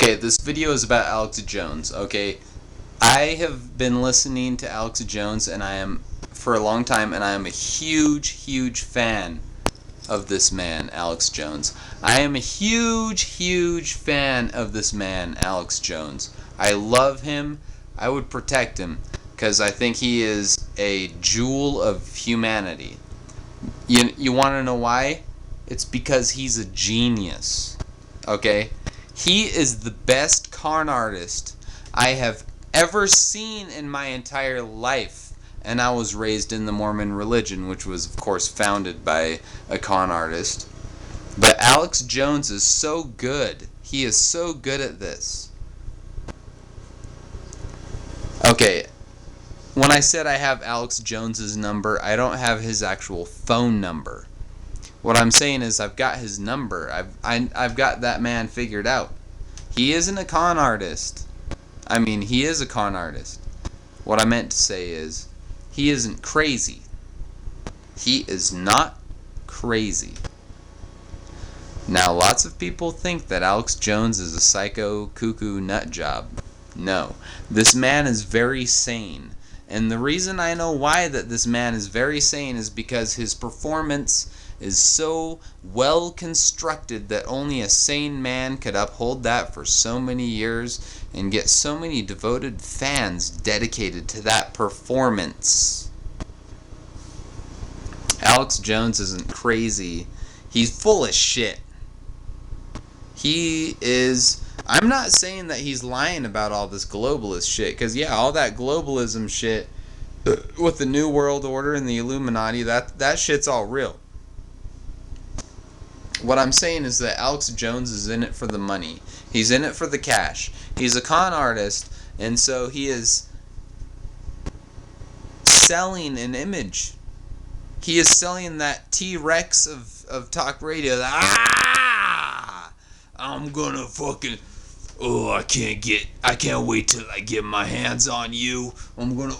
Okay, this video is about Alex Jones, okay? I have been listening to Alex Jones for a long time, and I am a huge fan of this man, Alex Jones. I am a huge fan of this man, Alex Jones. I love him. I would protect him because I think he is a jewel of humanity. You want to know why? It's because he's a genius, okay? He is the best con artist I have ever seen in my entire life. And I was raised in the Mormon religion, which was, of course, founded by a con artist. But Alex Jones is so good. He is so good at this. Okay, when I said I have Alex Jones's number, I don't have his actual phone number. What I'm saying is I've got his number. I've got that man figured out. He isn't a con artist. I mean, he is a con artist. What I meant to say is he isn't crazy. He is not crazy. Now, lots of people think that Alex Jones is a psycho, cuckoo, nut job. No. This man is very sane. And the reason I know why that this man is very sane is because his performance is so well constructed that only a sane man could uphold that for so many years and get so many devoted fans dedicated to that performance. Alex Jones isn't crazy. He's full of shit. I'm not saying that he's lying about all this globalist shit, because yeah, all that globalism shit with the New World Order and the Illuminati, that shit's all real. What I'm saying is that Alex Jones is in it for the money. He's in it for the cash. He's a con artist, and so he is selling an image. He is selling that T-Rex of talk radio. I'm gonna fucking... I can't wait till I get my hands on you. I'm gonna...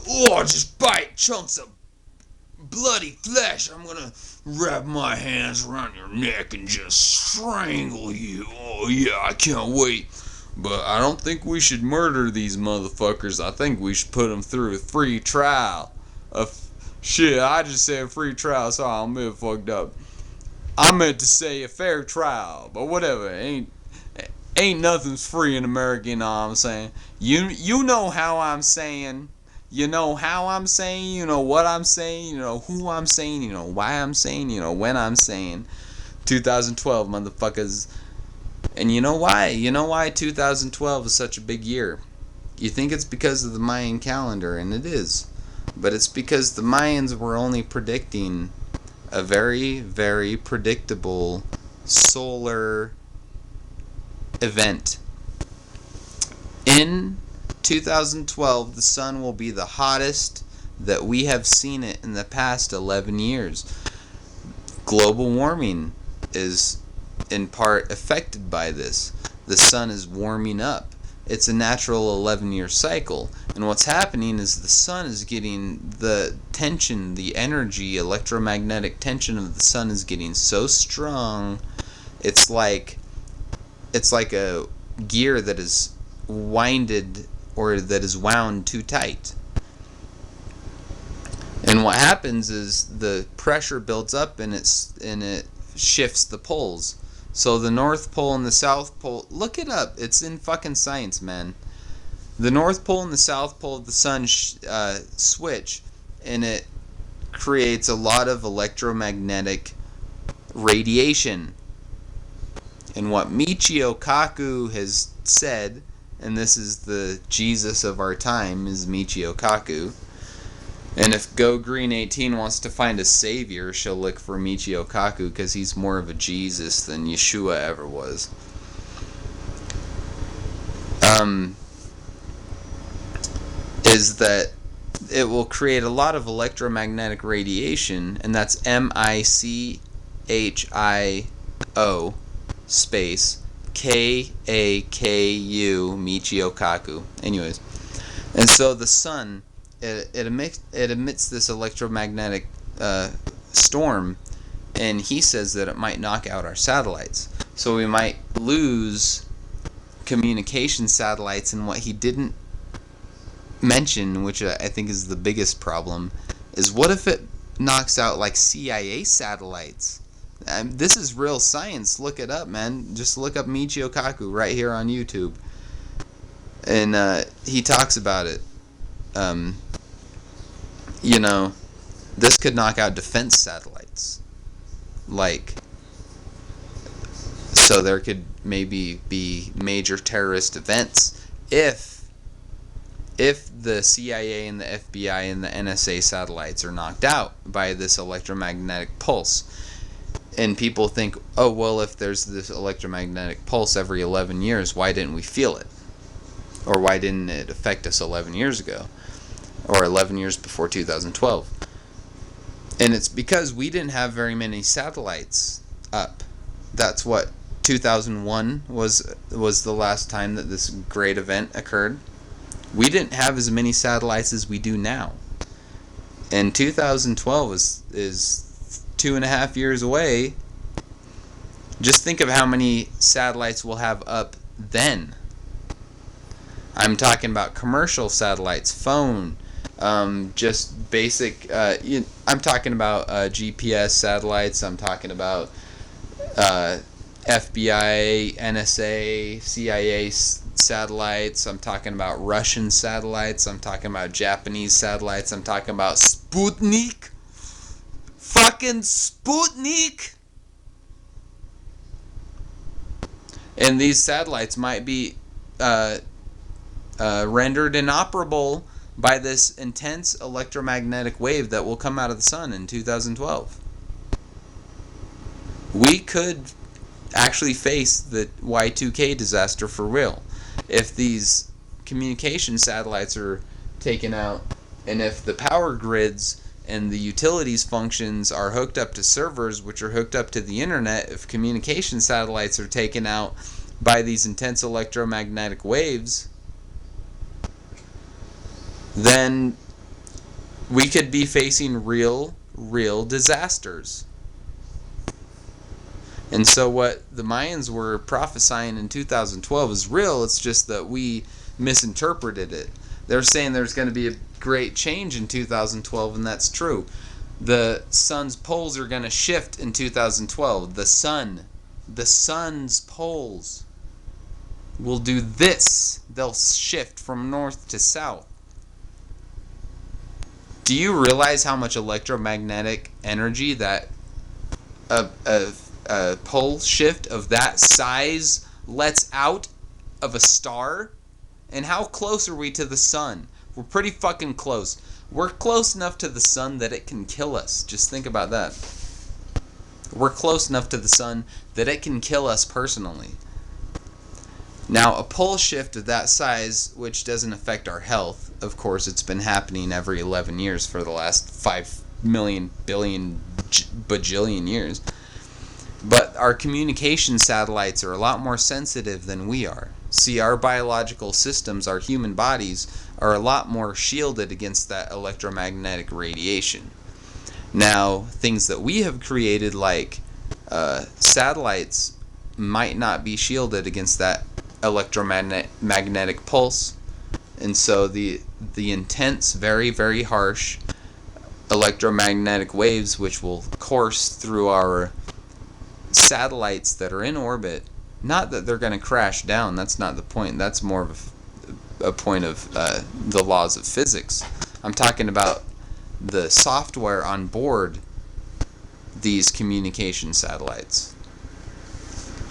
just bite chunks of bloody flesh. I'm gonna wrap my hands around your neck and just strangle you. Oh yeah, I can't wait. But I don't think we should murder these motherfuckers. I think we should put them through a free trial. Shit, I just said free trial, so I'm a bit fucked up. I meant to say a fair trial, but whatever. Ain't nothing's free in America, you know what I'm saying? You know how I'm saying. You know how I'm saying, you know what I'm saying, you know who I'm saying, you know why I'm saying, you know when I'm saying. 2012, motherfuckers. And you know why? You know why 2012 is such a big year? You think it's because of the Mayan calendar, and it is. But it's because the Mayans were only predicting a very predictable solar event. In 2012, the sun will be the hottest that we have seen it in the past 11 years. Global warming is in part affected by this. The sun is warming up. It's a natural 11-year cycle. And what's happening is the sun is getting the tension, the energy, electromagnetic tension of the sun is getting so strong. It's like a gear that is winded or that is wound too tight. And what happens is the pressure builds up and it shifts the poles. So the North Pole and the South Pole, look it up. It's in fucking science, man. The North Pole and the South Pole of the sun switch, and it creates a lot of electromagnetic radiation. And what Michio Kaku has said, and this is the Jesus of our time, is Michio Kaku. And if Go Green 18 wants to find a savior, she'll look for Michio Kaku because he's more of a Jesus than Yeshua ever was. Is that it will create a lot of electromagnetic radiation, and that's MICHIO space KAKU, Michio Kaku. Anyways, and so the sun, it emits this electromagnetic storm, and he says that it might knock out our satellites. So we might lose communication satellites, and what he didn't mention, which I think is the biggest problem, is what if it knocks out like CIA satellites? This is real science. Look it up, man. Just look up Michio Kaku right here on YouTube, and he talks about it. You know, this could knock out defense satellites. Like, so there could maybe be major terrorist events if the CIA and the FBI and the NSA satellites are knocked out by this electromagnetic pulse. And people think, oh, well, if there's this electromagnetic pulse every 11 years, why didn't we feel it? Or why didn't it affect us 11 years ago? Or 11 years before 2012? And it's because we didn't have very many satellites up. That's what 2001 was the last time that this great event occurred. We didn't have as many satellites as we do now. And 2012 is 2.5 years away. Just think of how many satellites we'll have up then. I'm talking about commercial satellites, phone, just basic. I'm talking about GPS satellites. I'm talking about FBI, NSA, CIA satellites. I'm talking about Russian satellites. I'm talking about Japanese satellites. I'm talking about Sputnik. Fucking Sputnik! And these satellites might be rendered inoperable by this intense electromagnetic wave that will come out of the sun in 2012. We could actually face the Y2K disaster for real if these communication satellites are taken out, and if the power grids and the utilities functions are hooked up to servers which are hooked up to the internet. If communication satellites are taken out by these intense electromagnetic waves, then we could be facing real disasters. And so what the Mayans were prophesying in 2012 is real. It's just that we misinterpreted it. They're saying there's going to be a great change in 2012, and that's true. The sun's poles are going to shift in 2012. The sun's poles will do this. They'll shift from north to south. Do you realize how much electromagnetic energy that a pole shift of that size lets out of a star? And how close are we to the sun? We're pretty fucking close. We're close enough to the sun that it can kill us. Just think about that. We're close enough to the sun that it can kill us personally. Now, a pole shift of that size, which doesn't affect our health, of course, it's been happening every 11 years for the last 5 million, billion, bajillion years. But our communication satellites are a lot more sensitive than we are. See, our biological systems, our human bodies, are a lot more shielded against that electromagnetic radiation. Now, things that we have created, like satellites, might not be shielded against that electromagnetic pulse. And so the intense, very, very harsh electromagnetic waves, which will course through our satellites that are in orbit, not that they're going to crash down, that's not the point. That's more of a point of the laws of physics. I'm talking about the software on board these communication satellites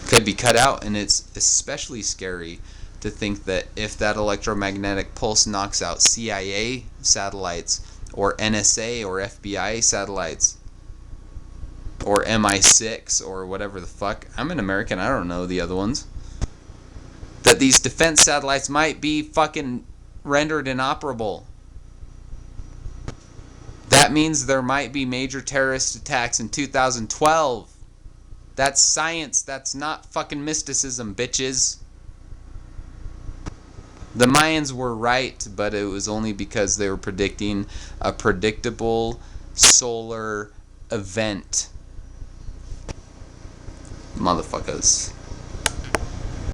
could be cut out, and it's especially scary to think that if that electromagnetic pulse knocks out CIA satellites or NSA or FBI satellites or MI6 or whatever the fuck, I'm an American, I don't know the other ones, that these defense satellites might be fucking rendered inoperable. That means there might be major terrorist attacks in 2012. That's science. That's not fucking mysticism, bitches. The Mayans were right, but it was only because they were predicting a predictable solar event. Motherfuckers.